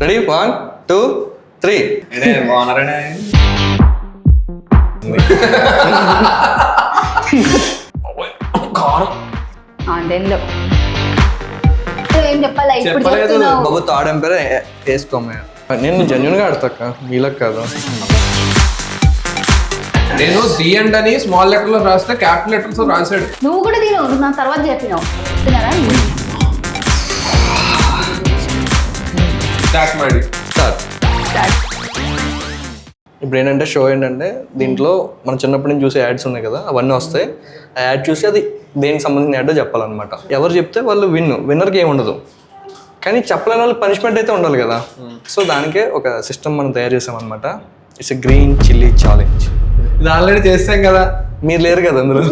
Ready 1 2 3. బాగున్నారనే అదేందో ఏం చెప్పాలా ఇప్పుడు చెప్తున్నావు. బాబు థర్డ్ ఎంపైర్ వేసుకోమయ్య. నేను జెన్యున్ గా ఆడతాక వీళ్ళకి కాదు. నేను ది అండ్ అని స్మాల్ లెటర్ లో రాస్తే క్యాపిటల్ లెటర్స్ రాశాడు. నువ్వు కూడా తినవు, నా తర్వాత చెప్పినావు. తిన్నారా స్టార్ట్ ಮಾಡಿ స్టార్ట్. ఇప్పుడు ఏంటంటే షో ఏంటంటే దీంట్లో మనం చిన్నప్పటి నుంచి చూసే యాడ్స్ ఉన్నాయి కదా, అవన్నీ వస్తాయి. ఆ యాడ్ చూసి అది దేనికి సంబంధించిన యాడో చెప్పాలన్నమాట. ఎవరు చెప్తే వాళ్ళు విన్నర్కి ఏమి ఉండదు, కానీ చెప్పలేని వాళ్ళకి పనిష్మెంట్ అయితే ఉండాలి కదా. సో దానికే ఒక సిస్టమ్ మనం తయారు చేసామన్నమాట. It's a green chilli challenge. ఇది ఆల్రెడీ చేస్తాం కదా, మీరు లేరు కదా అందులో.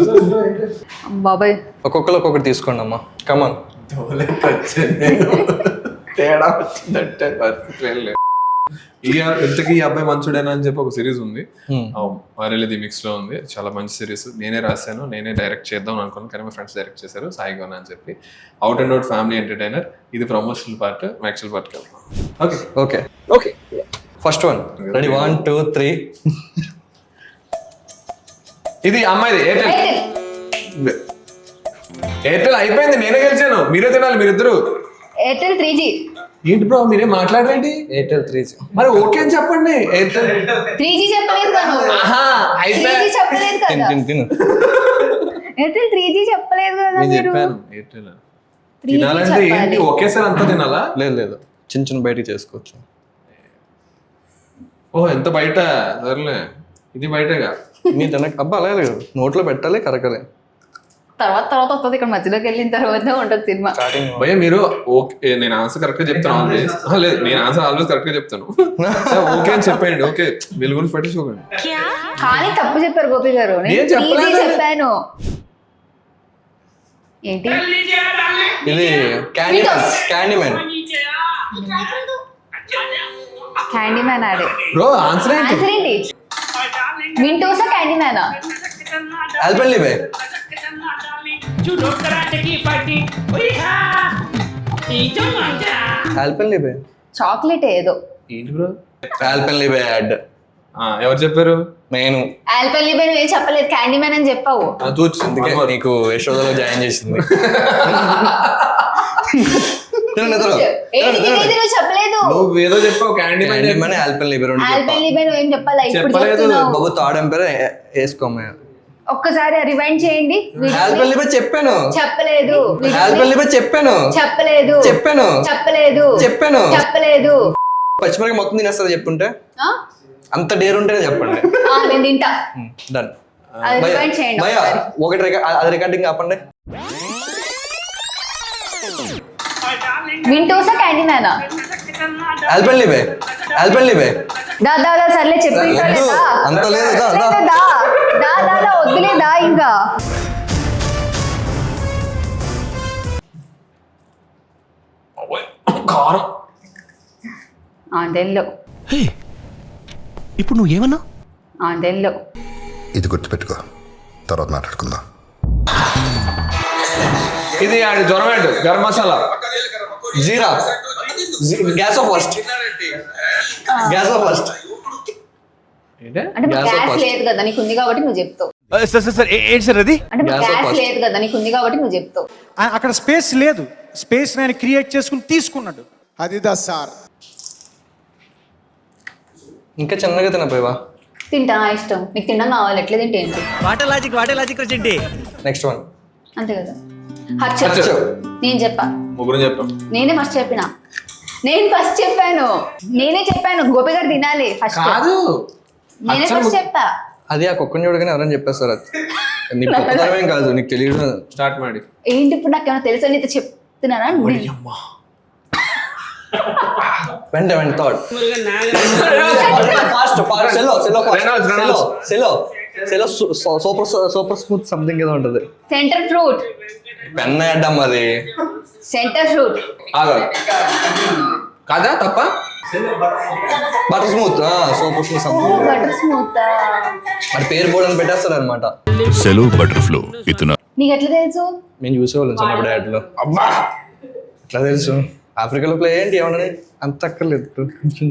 బాబాయ్ ఒక్కొక్కరు ఒక్కొక్కటి తీసుకోండి అమ్మా. కమాన్. తేడా వచ్చిందంటే ఇంతకీ ఈ అబ్బాయి మంచుడేనా అని చెప్పి ఒక సిరీస్ ఉంది, వారెల్లి మిక్స్ లో ఉంది. చాలా మంచి సిరీస్. నేనే రాశాను, నేనే డైరెక్ట్ చేద్దాం అనుకున్నాను, కానీ మా ఫ్రెండ్స్ డైరెక్ట్ చేశారు, సాయి గోనా అని చెప్పి. Out and out family entertainer. ఇది ప్రమోషనల్ పార్ట్, యాక్చువల్ పార్ట్ కదా. Okay okay okay first one. Ready 1 2 3. ఇది అమ్మాయిది ఎయిర్టెల్. ఎయిర్టెల్ అయిపోయింది, నేనే గెలిచాను. మీరే తినాలి మీరిద్దరు. Airtel 3G. ఏంటి బ్రో మీరే మాట్లాడరేంటి? Airtel 3G. మరి ఓకే అని చెప్పండి. ఎయిర్టెల్ 3G చెప్పలేదు కదా నువ్వు. 3G చెప్పలేదు కదా. ఎయిర్టెల్ 3G చెప్పలేదు కదా నేను మీరు. చెప్పాను ఎయిర్టెల్ తినాలంటే ఏంటి ఒకేసారి అంతా తినాలా? లేదు చిన్న చిన్న బయటికి చేసుకోవచ్చు. ఓ ఎంత బయట సర్లే, ఇది బయటగా. మీ తినక అబ్బా అలా లేదు, నోట్లో పెట్టాలి కరకలే. తర్వాత వస్తుంది, ఇక్కడ మధ్యలోకి వెళ్ళిన తర్వాత ఉంటుంది సినిమా. భయ్య మీరు ఓకే, నేను ఆన్సర్ కరెక్ట్ గా చెప్తాను ఆల్వేస్. లేదు నేను ఆన్సర్ ఆల్వేస్ కరెక్ట్ గా చెప్తాను. ఓకే అని చెప్పండి. ఓకే వీళ్ళ గురించి పట్టించుకోకండి. కానీ తప్పు చెప్పారు గోపి గారు. నేను 3G చెప్పాను. ఏంటి ఇది క్యాండీ మ్యాన్ ఆడే. బ్రో ఆన్సర్ ఏంటి? ఆన్సర్ ఏంటి? వింటోసా క్యాండీ మ్యానా? ఆల్పెన్లీబే. ఆల్పెన్లీబే చాక్లెట్ ఏదో. ఏంటి బ్రో ఆల్పెన్లీబే యాడ్. ఎవరు చెప్పారు? నేను. ఆల్పెన్లీబే నువ్వు ఏం చెప్పలేదు, క్యాండీ మ్యాన్ అని చెప్పావు. అందుకే నీకు యశోదలో జాయిన్ చేసింది. చెప్పలేదు. నువ్వు ఏదో చెప్పావు క్యాండీ మ్యాన్ ఆల్పెన్లీబే. ఆల్పెన్లీబే నువ్వు ఏం చెప్పాలా? ఇప్పుడు చెప్తున్నావు. బాబు థర్డ్ ఎంపైర్ వేసుకోమయ్య. ఒక్కసారి రివైండ్ చేయండి. ఆల్పెన్లీబే చెప్పాను. చెప్పలేదు. ఆల్పెన్లీబే చెప్పాను. చెప్పలేదు. చెప్పాను. చెప్పలేదు. చెప్పాను. చెప్పలేదు. పచ్చిమిరపకాయ మొత్తం తినేస్తా చెప్పుంటే. అంత డేర్ ఉంటేనే చెప్పండి. నేను తింటా. డన్. రివైండ్ చేయండి. ఒకటి అది రికార్డింగ్ ఆపండి. వింటోసా క్యాండీ మ్యానా? ఆల్పెన్లీబే. దా సర్లే చెప్పి అంత లేదు. వద్దులేదా ఇంకా. అదెల్లో ఇప్పుడు నువ్వు ఏమన్నా? అదెల్లో ఇది గుర్తుపెట్టుకో, తర్వాత మాట్లాడుకుందాం. ఇది జ్వరం యాడ్, గరం మసాలా, జీరా, గ్యాస్ ఆఫ్ ఫస్ట్. అంటే గ్యాస్ లేదు కదా నీకు ఉంది కాబట్టి నువ్వు చెప్తావు. సార్ ఏంటి సార్ అది? అంటే గ్యాస్ లేదు కదా నీకు ఉంది కాబట్టి నువ్వు చెప్తావు. అక్కడ స్పేస్ లేదు, స్పేస్ నేను క్రియేట్ చేసుకుని తీసుకున్నాడు. అదిదా సార్. ఇంకా చిన్నగా తినపోయావా? తింటా, ఇష్టం. నీకు తినడం కావాలి, ఎట్లా తింటే ఏంటి? వాటర్ లాజిక్ వచ్చింది. Next one. అంతే కదా. హర్ష నేను చెప్పా. ముగ్గురు చెప్పాం. నేనే ఫస్ట్ చెప్పాను. నేనే చెప్పాను గోపి గారు తినాలి ఫస్ట్. కాదు నేనే ఫస్ట్ చెప్పా. అది ఆ కుక్కని చూడగానే ఎవరైనా చెప్పేస్తారు. అది నీకు గొప్పతనమేం కాదు, నీకు తెలియదు. స్టార్ట్ ಮಾಡಿ. ఏంటి ఇప్పుడు నాకు ఏమైనా తెలుసా? నీతో చెప్తున్నానా? వెంట థాట్ సూపర్ స్మూత్ సంథింగ్ ఏదో ఉంటుంది. Centre fruit. పెన్ అడ్డం అది. సెంటర్ ఫ్రూట్ కాదా తప్ప? Butter smooth. Super smooth something. Butter smooth మరి పేరు బోర్డు అని పెట్టేస్తారు అనమాట. సెలో బటర్ ఫ్లో ఇతను. నీకు ఎట్లా తెలుసు? మేము చూసేవాళ్ళం చిన్నప్పుడు యాడ్లో. అబ్బా ఎట్లా తెలుసు? ఆఫ్రికాలో ప్లే ఏంటి ఏమన్నా అంత అక్కర్లేదు కొంచెం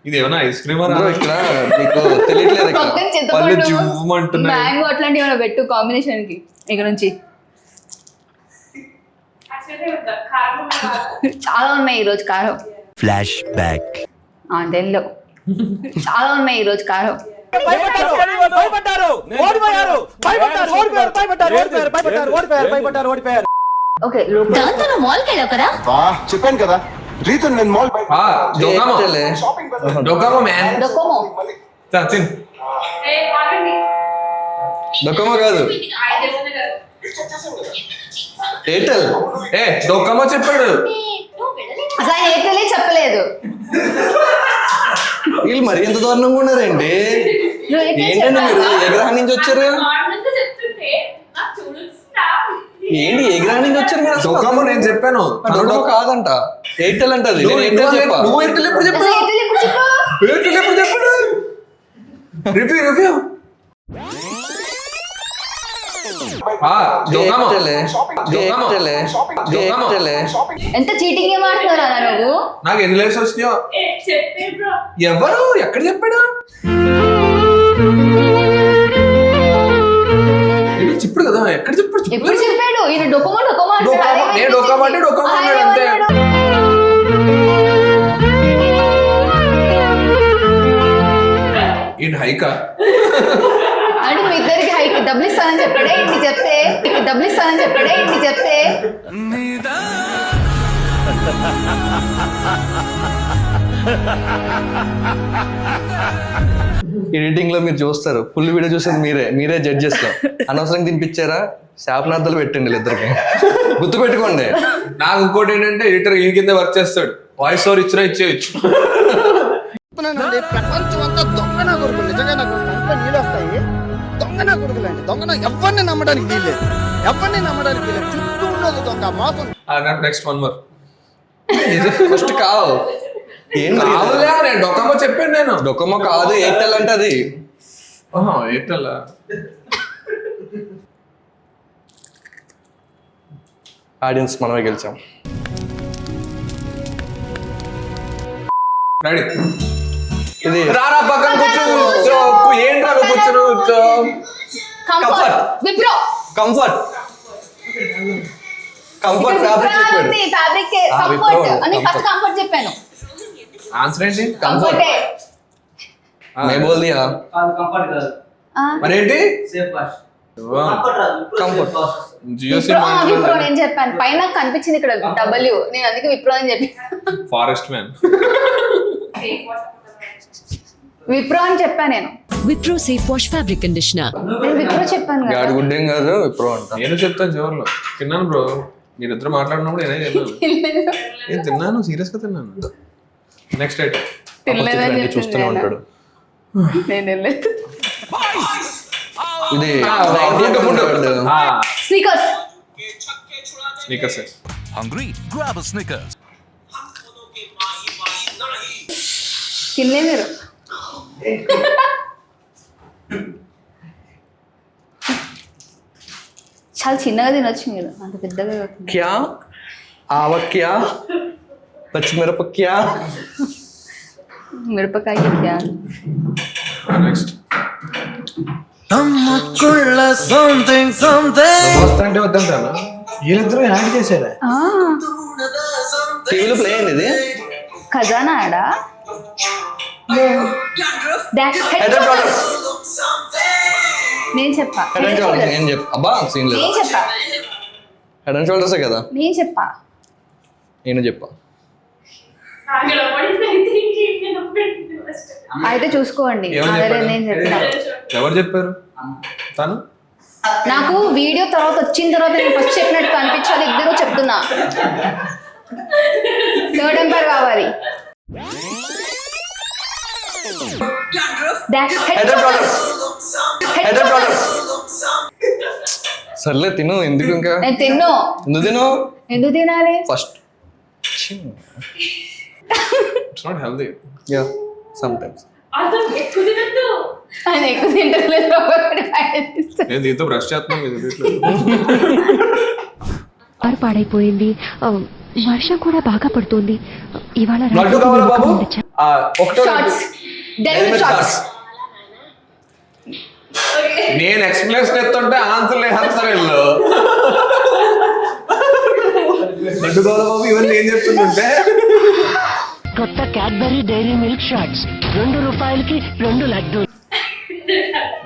ఇది ఏమైనా ఐస్ క్రీమ్ బ్రో ఇక్కడ నీకు తెలియట్లేదు ఇక్కడ పక్కన పళ్ళు చింతపండు జివ్వుమంటున్నాయి. మ్యాంగో అట్లాంటివి ఏమైనా పెట్టు కాంబినేషన్ కి ఇక్కడ నుంచి చాలా ఉన్నాయి ఈ రోజు కారం ఫ్లాష్ బ్యాక్ అంతేలో చాలా ఉన్నాయి ఈ రోజు కారం ఓకే దాంతో మాల్కి వెళ్ళావు కదా చెప్పాను కదా రీతు నేను మాల్ డొకామో డొకామో మ్యాన్ డొకోమో తిన్ డొకోమో కాదు ఎయిర్టెల్ ఏ డొకామో చెప్పాడు అసలు ఆయన ఎయిర్టెలే చెప్పలేదు వీళ్ళు మరి ఎంత దారుణంగా ఉన్నారండి నువ్వు ఎయిర్టెల్ ఏంటండి మీరు చెప్పావా? ఏ గ్రహం నుంచి వచ్చారు ఏంటి ఏ గ్రహం నుంచి వచ్చారు మీరు అసలు? డొకామో నేను చెప్పాను డొకోమో కాదంట ఎయిర్టెల్ అంటది నేను ఎయిర్టెల్ చెప్పా నువ్వు ఎయిర్టెల్ ఎప్పుడు అసలు చెప్పావు ఎయిర్టెల్ ఎప్పుడు చెప్పావు? ఎయిర్టెల్ ఎప్పుడు చెప్పాడు రివ్యూ డొకామో ఎయిర్టెలే ఎయిర్టెలే ఎయిర్టెలే ఎంత చీటింగ్ ఏం ఆడుతున్నారా నువ్వు నాకు ఎన్ని లైఫ్స్ వచ్చినాయో ఎవరు ఎక్కడ చెప్పాడు ఏంటి చెప్పాడు కదా ఎక్కడ చెప్పాడు ఎప్పుడు చెప్పాడు ఈయన డొకోమో డొకోమో అంటాడు. డొకోమో, అదే నేను డొకోమో అంటే డొకోమో ఆయన అన్నాడు అంతే. ఏమన్నాడు? ఏంటి హైకా అంటే మీ ఇద్దరికి హైకి డబ్బులు ఇస్తానని చెప్పాడే ఇంటి చెప్తే డబ్బులు ఇస్తానని చెప్పాడే ఇంటి చెప్తే ఎడిటింగ్ లో మీరు చూస్తారు ఫుల్ వీడియో చూసేది మీరే జడ్జెస్ లో అనవసరంగా తినిపించారా శాపనార్థాలు పెట్టండి వీళ్ళిద్దరికి గుర్తు పెట్టుకోండి నాకు ఇంకోటి ఏంటంటే ఎడిటర్ ఈ కింద వర్క్ చేస్తాడు వాయిస్ ఓవర్ ఇచ్చినా ఇచ్చేయచ్చు ప్రపంచం అంతా దొంగ నా కొడుకులు నిజంగా నాకు కంట్లో నీళ్ళు వస్తాయి దొంగ నా కొడుకులు అంటే దొంగ ఎవరిని నమ్మడానికి వీల్లేదు ఎవరిని నమ్మడానికి వీల్లేదు చుట్టూ ఉండదు దొంగ మోసం నెక్స్ట్ వన్ మోర్ ఫస్ట్ కావు ఏం మరి ఇది? కాదులే నేను డొకామో చెప్పాను నేను డొకోమో కాదు ఎయిర్టెల్ అంటే అది ఎయిర్టెల్ ఆడియన్స్ మనమే గెలిచాం రెడీ ఇది రారా పక్కన కూర్చో ఏంట్రా కూర్చొని కూర్చో comfort Wipro comfort comfort fabric liquid fabric ఆ, కంఫర్ట్ Wipro, అని ఫస్ట్ comfort. కంఫర్ట్ చెప్పాను ఆన్సర్ ఏంటి కంఫర్టే मैं बोल दिया మరేంటి కంఫర్ట్ జియో విప్రో నేను చెప్పాను పైన కనిపించింది ఇక్కడ డబ్ల్యూ నేను అందుకే విప్రో అని చెప్పి ఫారెస్ట్ మ్యాన్ విప్రో అని చెప్పాను నేను Wipro safe wash fabric conditioner నేను విప్రో చెప్పాను కదా గాడి గుడ్డేం కాదు విప్రో అంట నేను చెప్తాను చివరిలో తిన్నాను బ్రో మీరిద్దరు మాట్లాడినప్పుడు నేనే తిన్నాను నేను తిన్నాను సీరియస్ గా తిన్నాను నెక్స్ట్ ఐటమ్ తినలేదని చెప్పింది చూస్తూనే ఆయన. ఉంటాడు నేను వెళ్ళలేదు ఇది speakers sneakers hungry grab Snickers తినలే మీరు చాలా చిన్నగా తినొచ్చు మీరు అంత పెద్దగా కాకుండా. క్యా ఆవక్యా పచ్చిమిరపక్యా మిరపకాయ క్యా నెక్స్ట్ అంటే వద్దంటాను వీళ్ళిద్దరూ యాడ్ చేశారా టీవీలో ప్లే అయింది ఇది ఖజానా ఆడా హెడ్ అండ్ షోల్డర్స్ నేను చెప్పా హెడ్ అండ్ షోల్డర్స్ నేను చెప్పు అబ్బా సీన్ లేదు నేను చెప్పా హెడ్ అండ్ షోల్డర్సే కదా నేను చెప్పా నేను చెప్పా అయితే చూసుకోండి ఏమని అదే చెప్పాడు? నేను చెప్తా ఎవరు చెప్పారు తను నాకు వీడియో తర్వాత వచ్చిన తర్వాత నేను ఫస్ట్ చెప్పినట్టు కనిపించాలి ఇద్దరు చెప్తున్నా థర్డ్ ఎంపైర్ కావాలి head and shoulders head and shoulders సర్లే తిను ఎందుకు ఇంకా నేను తిన్ను ఎందుకు తిను ఎందుకు తినాలి first it's not healthy yeah some times ఆయన ఎక్కువ తింటలేదు నేను దీంతో బ్రష్ చేస్తున్నాను కారు పాడైపోయింది వర్షం కూడా బాగా పడుతుంది ఇవాళ లడ్డు కావాలా బాబు ఒకటో షార్ట్స్ డెలివరీ షార్ట్స్. నేను ఎక్స్ప్లెనేషన్ ఎత్తుంటే ఆన్సర్ వేస్తారు వీళ్ళు. లడ్డు కావాలా బాబు ఇవన్నీ ఏం చెప్తుంటే కొత్త క్యాడ్బరీ డైరీ మిల్క్ షాట్స్ 2 రూపాయలకి 2 లడ్డు.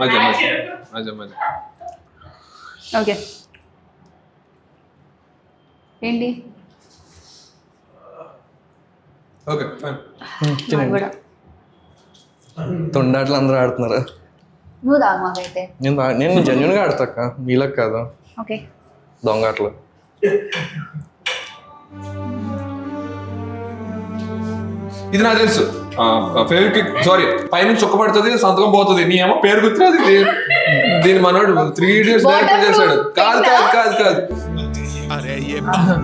మధ్య మధ్య మధ్య మధ్య ఓకే ఏంటి ఓకే ఫైన్. నాకు కూడా. తొండాట్లు అందరూ ఆడుతున్నారు. నువ్వు తాగు మాకైతే. నేను జెన్యున్గా ఆడతాక వీళ్ళకి కాదు ఓకే దొంగ ఆటలు. ఇది నాకు తెలుసు. ఫేవిక్విక్ సారీ పైనుంచి చుక్క పడుతుంది సంతకం పోతుంది. నీ ఏమో పేరు గుర్తురాదు. ఇది దీని మనోడు 3 Idiots డైరెక్ట్ చేశాడు. కాదు కాదు కాదు కాదు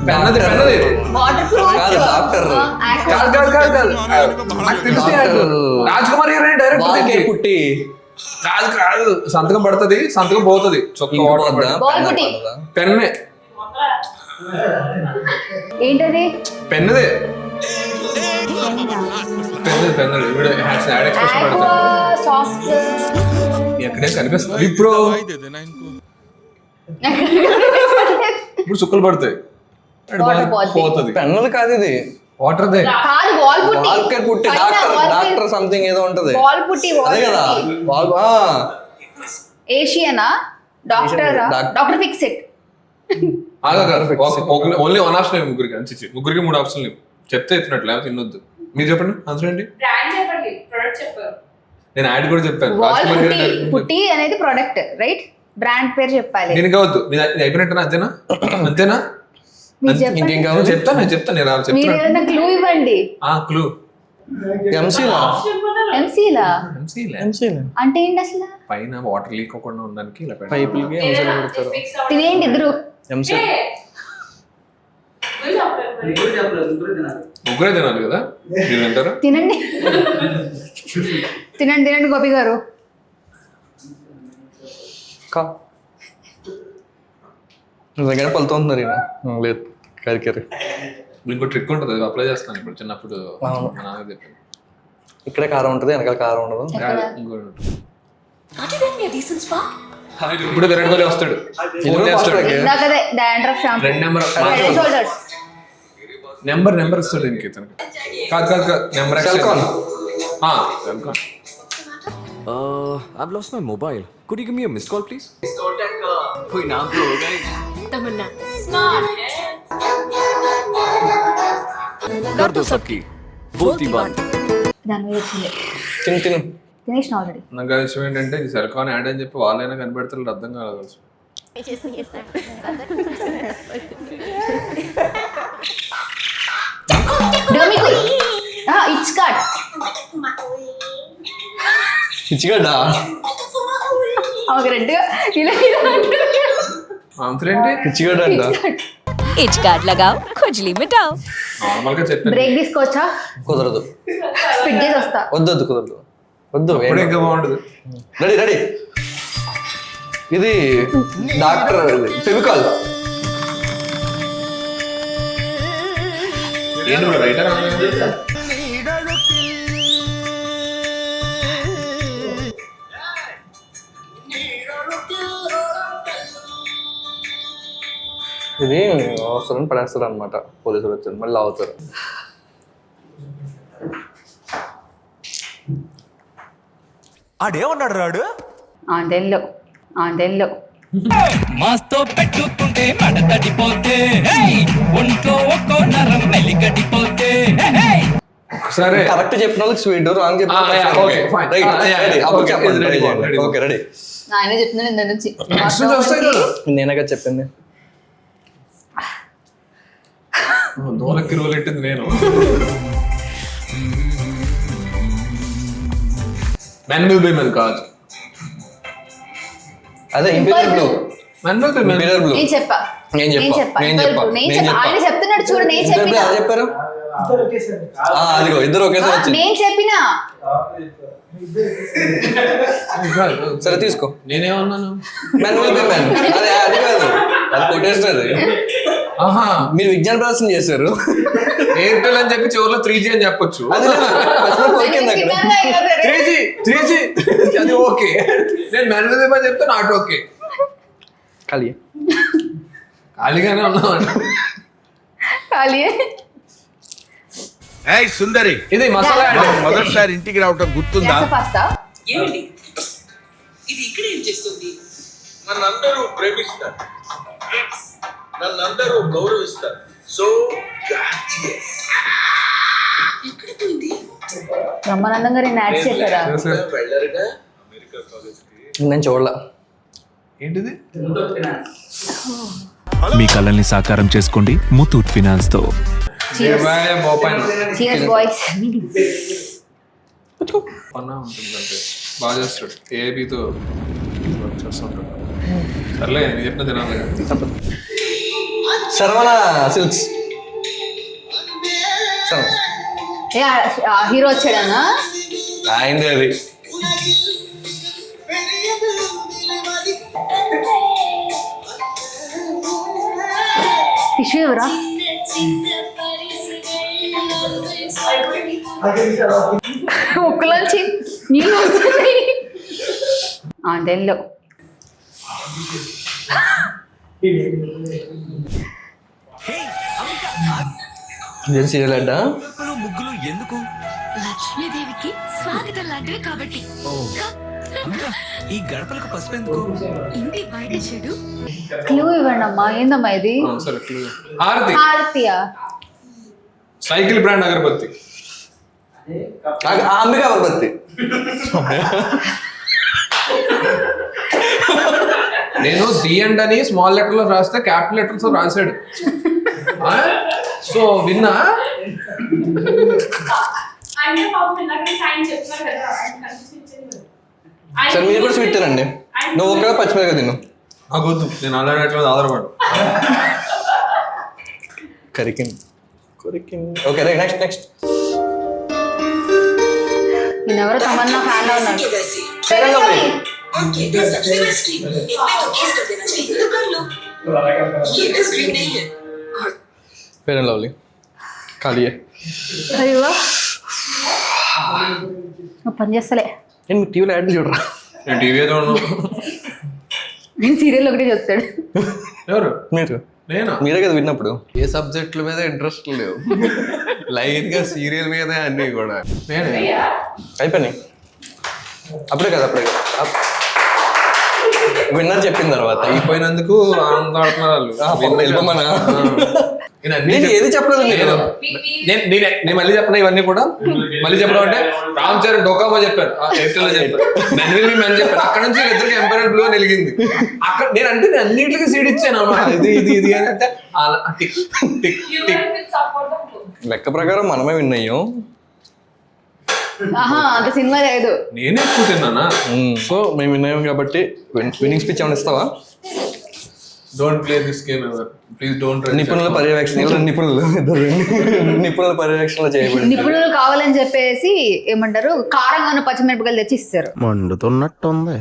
పెన్నది పెన్నది వాటర్ ప్రూఫ్ కాదు డాక్టర్ కాదు కాదు కాదు కాదు నాకు తెలిసి రాజ్ కుమార్ గారు డైరెక్ట్ పుట్టి కాదు కాదు సంతకం పడుతుంది సంతకం పోతుంది చుక్క బాల్ పుట్టి. పెన్నే ఏంటది పెన్నదే పెన్నది పెన్నది ఇప్పుడు యాడ్ ఎక్స్ప్రెస్ ఆక్వా పడుతుంది. సాఫ్ట్ ఎక్కడే కనిపిస్తుంది ఇప్పుడు ఇప్పుడు చుక్కలు పడతాయి Water పోద్ది. పోతుంది. పెన్నది కాదు ఇది వాటర్దే కాదు వాల్ పుట్టి. వాల్కర్ పుట్టి పైన doctor wall putti. Doctor something ఏదో ఉంటది వాల్ పుట్టి అదే కదా వాల్ ఏషియనా doctor doctor fix it. Only 1 option ముగ్గురికి అంచి ముగ్గురికి 3 ఆప్షన్లు చెప్తే ఎత్తినట్లు లేకపోతే తినొద్దు. మీరు చెప్పండి ఆన్సర్ ఏంటి? నేను యాడ్ కూడా చెప్పాను. వాల్ రాజ్ కుమార్ పుట్టి గారు పుట్టి అనేది ప్రొడక్ట్ రైట్ బ్రాండ్ పేరు చెప్పాలి. నేను కావద్దు ఇది అయిపోయినట్టేనా? అంతేనా అంతేనా మీరు చెప్పండి. ఇంకేం కావాలి చెప్తాను నేను చెప్తాను నేను మీరు చెప్తాను. ఏదైనా క్లూ ఇవ్వండి. క్లూ ఎంసీలా ఎంసీలా ఎంసీలా అంటే ఏంటి అసలు? పైన వాటర్ లీక్ అవ్వకుండా ఉండడానికి ఇలా పెట్టాలి. పైపులకి ఎంసీలా పెడతారు. తినేయండి ఇద్దరు. ఎంసీ ముగ్గురే తినాలి కదా మీరు తింటారా? తినండి తినండి తినండి గోపి గారు. దగ్గర పలుతున్నారు ఈయన లేదు కరికరి. ఇంకో ట్రిక్ ఉంటుంది అది అప్లై చేస్తాను ఇప్పుడు చిన్నప్పుడు అవును. మా నాన్న చెప్పాను. ఇక్కడే కారం ఉంటుంది వెనకాల కారం ఉండదు. ఇంకోటి ఉంటుంది. ఇప్పుడు విరాట్ కోహ్లీ వస్తాడు ఇది ఫోన్ చేస్తాడు. ఇందాకదే dandruff shampoo 2 number shoulders. Number ఇస్తాడు దీనికి ఇతనికి. కాదు కాదు కాదు number Selcon. Selcon. I've lost my mobile. Could you give me a missed call, please? कोई नाम तो होगा ही. తమన్నా कर दो सबकी. बोलती बात. దాని మీద వచ్చింది తిను తిను తినేసిన ఆల్రెడీ. నాకు ఆ విషయం ఏంటంటే ఈ సెల్కాన్ యాడ్ అని చెప్పి వాళ్ళైనా కనిపెడతారు అర్థం కాలేదు అసలు. డర్మికుల్ ఇట్స్ కట్ పిచ్చిగడ్డా ఒక రెడ్గా ఇలా ఇలా ఆన్సర్ ఏంటి? పిచ్చిగడ్డ అంట. इच कार्ड लगाओ खुजली मिटाओ నార్మల్ గా చెప్పాను. బ్రేక్ తీసుకోవచ్చా? కుదరదు స్పిడ్ చేసి వస్తా. వద్దు కుదరదు వద్దు. ఇప్పుడు ఇంకా బాగుంటుంది. Ready ready. ఇది డాక్టర్ ఫెవికాల్. ఏంటి బ్రో రైటర్? ఇది అవసరం పడేస్తారు అనమాట. పోలీసులు వచ్చారు మళ్ళీ అవుతారు. ఆడేమన్నాడు రాడు ఆందెల్లో ఆందెల్లో మాస్తో పెట్టుకుంటే మడ తడిపోతే ఒంట్లో ఒక్కో నరం మెలికడిపోతే సరే కరెక్ట్ చెప్పిన వాళ్ళకి స్వీట్ రాంగ్ చెప్పిన okay, fine. Ready. Okay ready. ఆయనే చెప్తున్నాను ఇంత నుంచి. Next వస్తాయి కదా. నేనగా చెప్పింది. దోలకి రోల్ ఎట్టింది నేను. మెన్ విల్ బి మెన్ కాదు. అదే imperial blue. Men will be men. Imperial blue. నేను చెప్పా ఆయన చెప్తున్నాడు చూడు. నేను చెప్పిన అదే చెప్పారు. అదిగో ఇద్దరు ఒకేసారి వచ్చింది. నేను చెప్పినా సరే తీసుకో. నేనేమన్నాను? Men will be men. అదే అది కాదు అది కొట్టేస్తుంది. ఆహా మీరు విజ్ఞాన ప్రదర్శన చేశారు. ఎయిర్టెల్ అని చెప్పి చివరిలో 3G అని చెప్పొచ్చు. అది పోయింది అక్కడ. 3G అది ఓకే. నేను మేనేజర్ చెప్తే నాట్ ఓకే. ఖాళీ ఖాళీగానే ఉన్నామండి. ఖాళీయే. ఏయ్ సుందరి, ఇది మసాలా యాడ్. మొదటిసారి ఇంటికి రావటం గుర్తుందా? పాస్తా ఏమండి ఇది ఇక్కడ ఏం చేస్తుంది? నన్నందరూ ప్రేమిస్తారు, నన్నందరూ గౌరవిస్తారు. సో ఎక్కడ పోయింది? బ్రహ్మానందం గారు యాడ్ చేశారా? వెళ్ళరుగా. నేను చూడలా. ఏంటిది? మీ కళల్ని సాకారం చేసుకోండి ముతూట్ ఫినాన్స్ తో. Cheers boys. పన్నా ఉంటుంది అంటే బాగా చేస్తాడు. ఏబీతో వర్క్ చేస్తుంటాడు. సర్లే నేను చెప్పిన తినాలి. శర్వణ సిల్క్స్. హీరో వచ్చాడనా? అయింది అది. టిష్యూ ఎవరా? ముక్కులోంచి నీళ్ళు వస్తున్నాయి. తెల్లో ఇదేం సీరియల్ అడ్డా? ముగ్గులు ఎందుకు? లక్ష్మీదేవికి స్వాగతం లాంటివి కాబట్టి. ఈ గడపలకు పసుపు ఎందుకు? ఇంటి బయట చెడు క్లూ ఇవ్వండి అమ్మా. ఏందమ్మా ఇది? సరే హారతి. హారతియా? సైకిల్ బ్రాండ్ అగరబత్తి. అంబికా అగరబత్తి. నేను ది అండ్ అని స్మాల్ లెటర్ లో రాస్తే క్యాపిటల్ లెటర్స్ లో రాశాడు. సో విన్నా. సరే మీరు కూడా స్వీట్ తినండి. నువ్వు ఒక్కడ పచ్చిమిరపకాయ తిను. నాకు వద్దు, నేను అలా ఆధారపడు. కరికింది. Okay right. నెక్స్ట్ నేనెవరో తమన్నా ఫ్యాన్ లో ఉన్నాడు. Fair and lovely. ఖాళీ. అయ్యో పని చేస్తలే. నేను మీ టీవీలో యాడ్ చూడరా? నేను టీవీ చూడను. నేను సీరియల్ ఒకటే చూస్తాడు. ఎవరు? మీరు. నేనా? మీరే కదా విన్నప్పుడు. ఏ సబ్జెక్టుల మీద ఇంట్రెస్ట్ లేవు, లైన్ గా సీరియల్ మీద అన్ని కూడా. నేనే. అయిపోయినాయి అప్పుడే కదా. విన్నర్ చెప్పిన తర్వాత అయిపోయినందుకు ఆనందపడుతున్నారు వాళ్ళు. వెళ్ళమన్నా నేను నేను ఏది చెప్పలేదు మీరు. నేను మళ్ళీ చెప్పిన ఇవన్నీ కూడా మళ్ళీ చెప్పడం అంటే రామ్ చరణ్ డోకామో చెప్పాను, ఎయిర్టెల్ చెప్పాను, మెన్విల్ మ్యాన్ చెప్పాను. అక్కడ నుంచి ఇద్దరికి ఎంపైర్ బ్లూ అని వెలిగింది. అక్కడ నేను అంటే నేను అన్నింటికి సీడ్ ఇచ్చాను అన్నమాట. ఇది అని అంటే టిక్ టిక్ టిక్. లెక్క ప్రకారం మనమే విన్ అయ్యాం. అంత సినిమా లేదు. నేనే ఎక్కువ తిన్నానా? సో మేము విన్ అయ్యాం కాబట్టి విన్నింగ్ స్పీచ్ ఏమైనా ఇస్తావా? Don't play this game ever please. Don't. నిపుణుల పర్యవేక్షణ నిపుణుల పర్యవేక్షణలో చేయబడింది. నిపుణులు కావాలని చెప్పేసి ఏమంటారు కారంగా ఉన్న పచ్చిమిరపకాయలు తెచ్చి ఇస్తారు. మండుతున్నట్టుంది.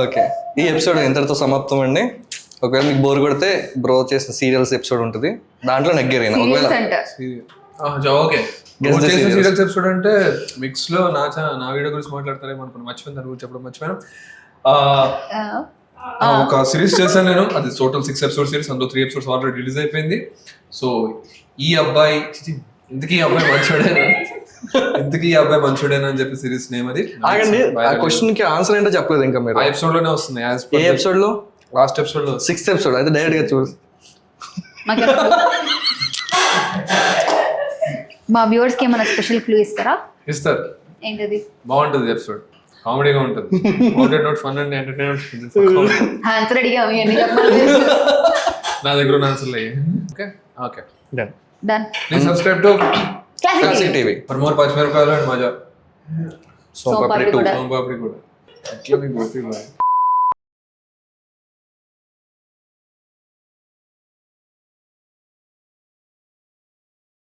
ఓకే, ఈ ఎపిసోడ్ ఇంతటితో సమాప్తం అండి. ఒకవేళ మీకు బోర్ కొడితే బ్రో చేసిన సీరియల్స్ ఎపిసోడ్ ఉంటుంది, దాంట్లో నెగ్గేరైనా ఒకవేళ ఓకే సీరియల్స్ ఎపిసోడ్ అంటే మిక్స్ లో నా వీడియో గురించి మాట్లాడతారేమో అనుకున్నాను. మర్చిపోయిన దాని గురించి చెప్పడం మర్చిపోయాను. ఒక సిరీస్ చేశాను నేను, అది టోటల్ 6 ఎపిసోడ్ సిరీస్. అందులో 3 ఎపిసోడ్స్ ఆల్రెడీ రిలీజ్ అయిపోయింది. సో ఈ అబ్బాయి ఇంతకీ ఈ అబ్బాయి మంచోడేనా అని చెప్పి సిరీస్ నేమ్ అది. ఆ క్వశ్చన్ కి ఆన్సర్ ఏంటో చెప్పలేదు ఇంకా మీరు. ఆ ఎపిసోడ్ లోనే వస్తుంది. ఏ ఎపిసోడ్ లో? లాస్ట్ ఎపిసోడ్ లో, 6th ఎపిసోడ్. అయితే డైరెక్ట్ గా చూడు. మా వ్యూవర్స్ కి ఏమైనా స్పెషల్ క్లూ ఇస్తారా? ఇస్తారు. ఏంటది? బాగుంటుంది ఎపిసోడ్, కామెడీగా ఉంటుంది. Fun and entertainment. ఆన్సర్ అడిగా నా దగ్గర ఆన్సర్లు అయ్యాయి. Okay okay done. Please subscribe to classic TV for more పచ్చిమిరపకాయలు అండ్ మజా. సోంపాపిడి కూడా. సోంపాపిడి కూడా. అట్లా మీకు